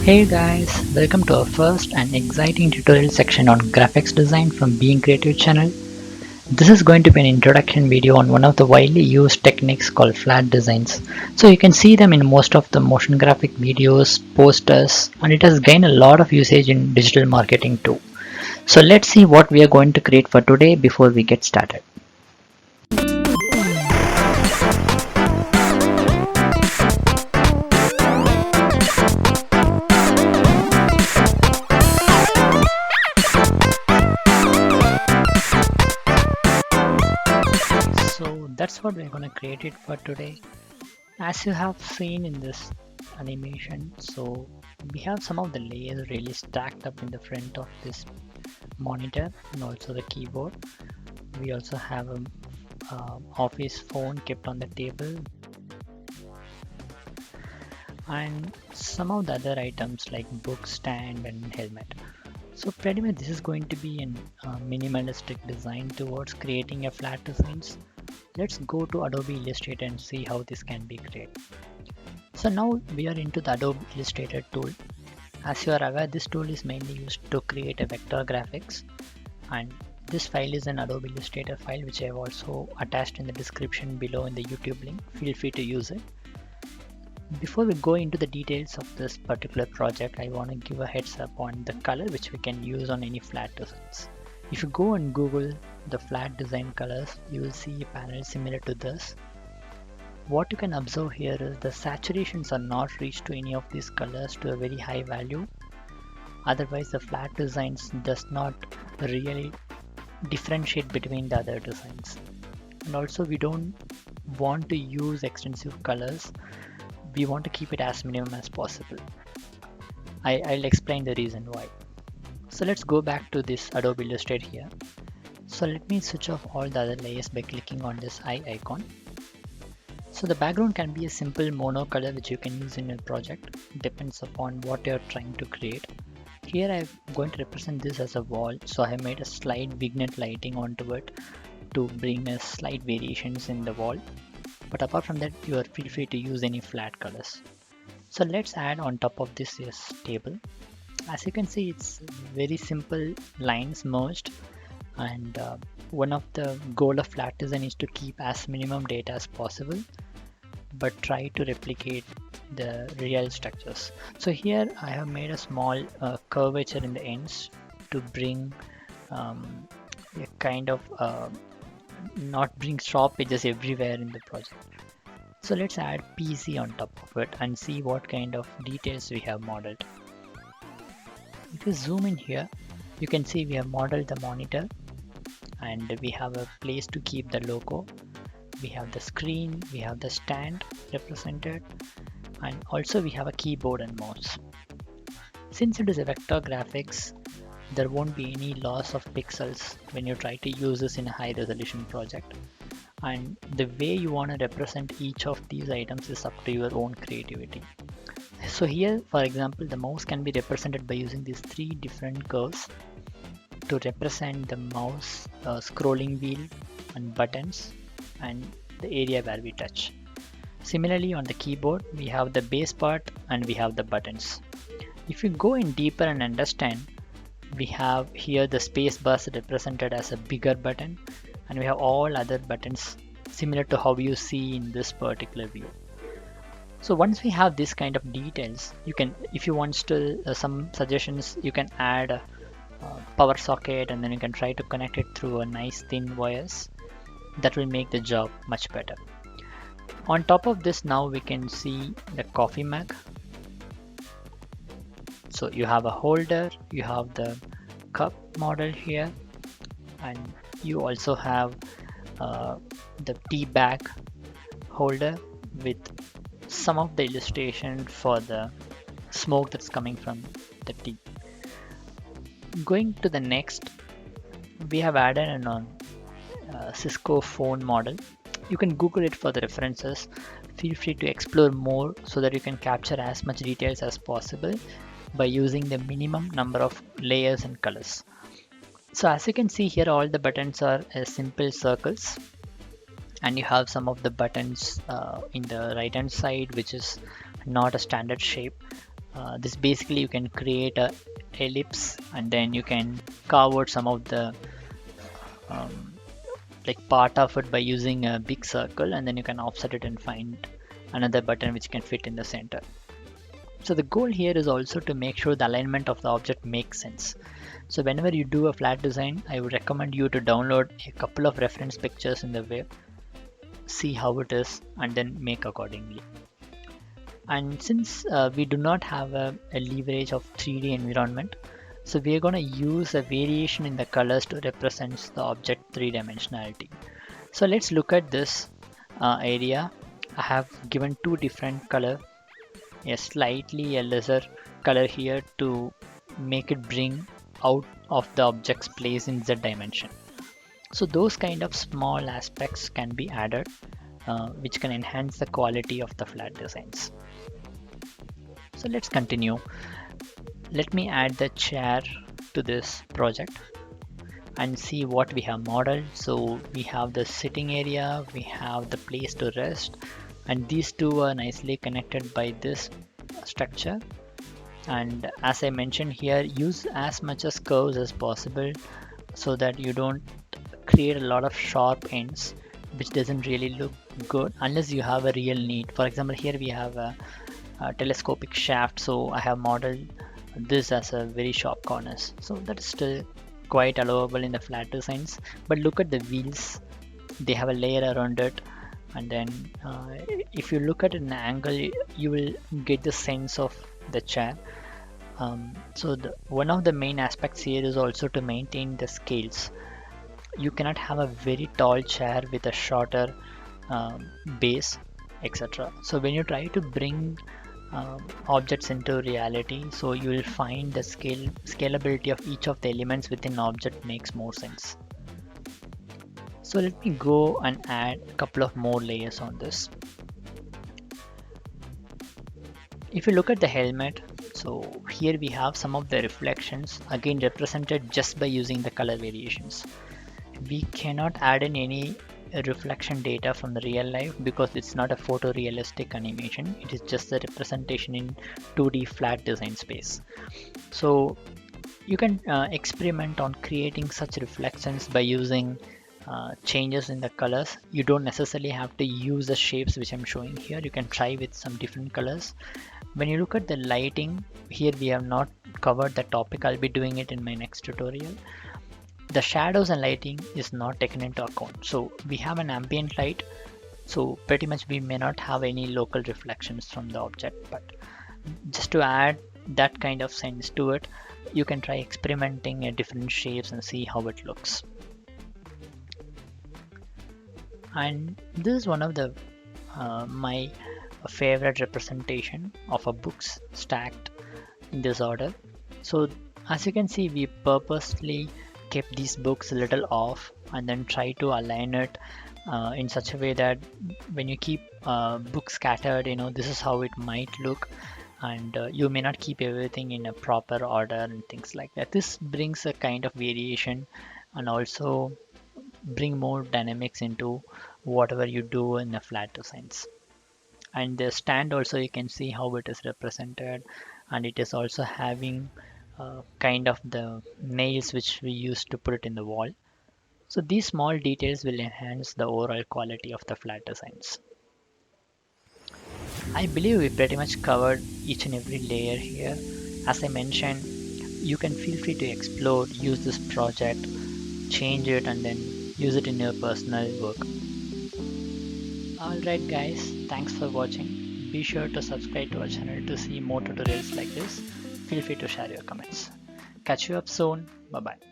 Hey guys, welcome to our first and exciting tutorial section on graphics design from Being Creative channel. This is going to be an introduction video on one of the widely used techniques called flat designs. So you can see them in most of the motion graphic videos, posters, and it has gained a lot of usage in digital marketing too. So let's see what we are going to create for today before we get started. So that's what we're going to create it for today. As you have seen in this animation, so we have some of the layers really stacked up in the front of this monitor and also the keyboard. We also have a office phone kept on the table and some of the other items like book stand and helmet. So pretty much this is going to be an minimalistic design towards creating a flat designs. Let's go to Adobe Illustrator and see how this can be created. So now we are into the Adobe Illustrator tool. As you are aware, this tool is mainly used to create a vector graphics, and this file is an Adobe Illustrator file which I have also attached in the description below in the YouTube link. Feel free to use it. Before we go into the details of this particular project, I want to give a heads up on the color which we can use on any flat designs. If you go and Google the flat design colors, you will see a panel similar to this. What you can observe here is the saturations are not reached to any of these colors to a very high value. Otherwise, the flat designs does not really differentiate between the other designs. And also we don't want to use extensive colors. We want to keep it as minimum as possible. I'll explain the reason why. So let's go back to this Adobe Illustrator here. So let me switch off all the other layers by clicking on this eye icon. So the background can be a simple mono color which you can use in your project. Depends upon what you're trying to create. Here I'm going to represent this as a wall. So I have made a slight vignette lighting onto it to bring a slight variations in the wall. But apart from that, you are feel free to use any flat colors. So let's add on top of this table. As you can see, it's very simple lines merged, and one of the goal of flat design is to keep as minimum data as possible but try to replicate the real structures. So here I have made a small curvature in the ends to bring a kind of not bring sharp edges everywhere in the project. So let's add PC on top of it and see what kind of details we have modeled. If you zoom in here, you can see we have modeled the monitor and we have a place to keep the logo. We have the screen, we have the stand represented, and also we have a keyboard and mouse. Since it is a vector graphics, there won't be any loss of pixels when you try to use this in a high resolution project. And the way you want to represent each of these items is up to your own creativity. So here, for example, the mouse can be represented by using these three different curves to represent the mouse scrolling wheel and buttons and the area where we touch. Similarly, on the keyboard, we have the base part and we have the buttons. If you go in deeper and understand, we have here the space bars represented as a bigger button, and we have all other buttons similar to how you see in this particular view. So once we have this kind of details, you can, if you want to some suggestions, you can add a power socket and then you can try to connect it through a nice thin wires. That will make the job much better. On top of this, now we can see the coffee mug. So you have a holder, you have the cup model here, and you also have the tea bag holder with some of the illustration for the smoke that's coming from the tea. Going to the next, we have added an Cisco phone model. You can Google it for the references. Feel free to explore more so that you can capture as much details as possible by using the minimum number of layers and colors. So as you can see here, all the buttons are simple circles, and you have some of the buttons in the right hand side which is not a standard shape. This basically you can create a ellipse and then you can carve out some of the um, like part of it by using a big circle, and then you can offset it and find another button which can fit in the center. So the goal here is also to make sure the alignment of the object makes sense. So whenever you do a flat design, I would recommend you to download a couple of reference pictures in the web, see how it is, and then make accordingly. And since we do not have a leverage of 3D environment, so we are going to use a variation in the colors to represent the object three-dimensionality. So let's look at this area. I have given two different color, a slightly a lesser color here to make it bring out of the object's place in Z dimension. So those kind of small aspects can be added, which can enhance the quality of the flat designs. So let's continue. Let me add the chair to this project and see what we have modeled. So we have the sitting area, we have the place to rest, and these two are nicely connected by this structure. And as I mentioned here, use as much as curves as possible so that you don't create a lot of sharp ends, which doesn't really look good unless you have a real need. For example, here we have a telescopic shaft, so I have modeled this as a very sharp corners, so that is still quite allowable in the flat designs. But look at the wheels, they have a layer around it, and then if you look at an angle you will get the sense of the chair. So one of the main aspects here is also to maintain the scales. You cannot have a very tall chair with a shorter base, etc. So when you try to bring objects into reality, so you will find the scalability of each of the elements within object makes more sense. So let me go and add a couple of more layers on this. If you look at the helmet, so here we have some of the reflections again represented just by using the color variations. We cannot add in any reflection data from the real life because it's not a photorealistic animation, it is just a representation in 2D flat design space. So you can experiment on creating such reflections by using changes in the colors. You don't necessarily have to use the shapes which I'm showing here, you can try with some different colors. When you look at the lighting, here we have not covered the topic, I'll be doing it in my next tutorial. The shadows and lighting is not taken into account. So we have an ambient light, so pretty much we may not have any local reflections from the object, but just to add that kind of sense to it, you can try experimenting at different shapes and see how it looks. And this is one of the my favorite representation of a books stacked in this order. So as you can see, we purposely kept these books a little off and then try to align it in such a way that when you keep books scattered, you know, this is how it might look, and you may not keep everything in a proper order and things like that. This brings a kind of variation and also bring more dynamics into whatever you do in the flat designs. And the stand also, you can see how it is represented, and it is also having kind of the nails which we used to put it in the wall. So these small details will enhance the overall quality of the flat designs. I believe we pretty much covered each and every layer here. As I mentioned, you can feel free to explore, use this project, change it, and then use it in your personal work. Alright guys, thanks for watching. Be sure to subscribe to our channel to see more tutorials like this. Feel free to share your comments. Catch you up soon. Bye bye.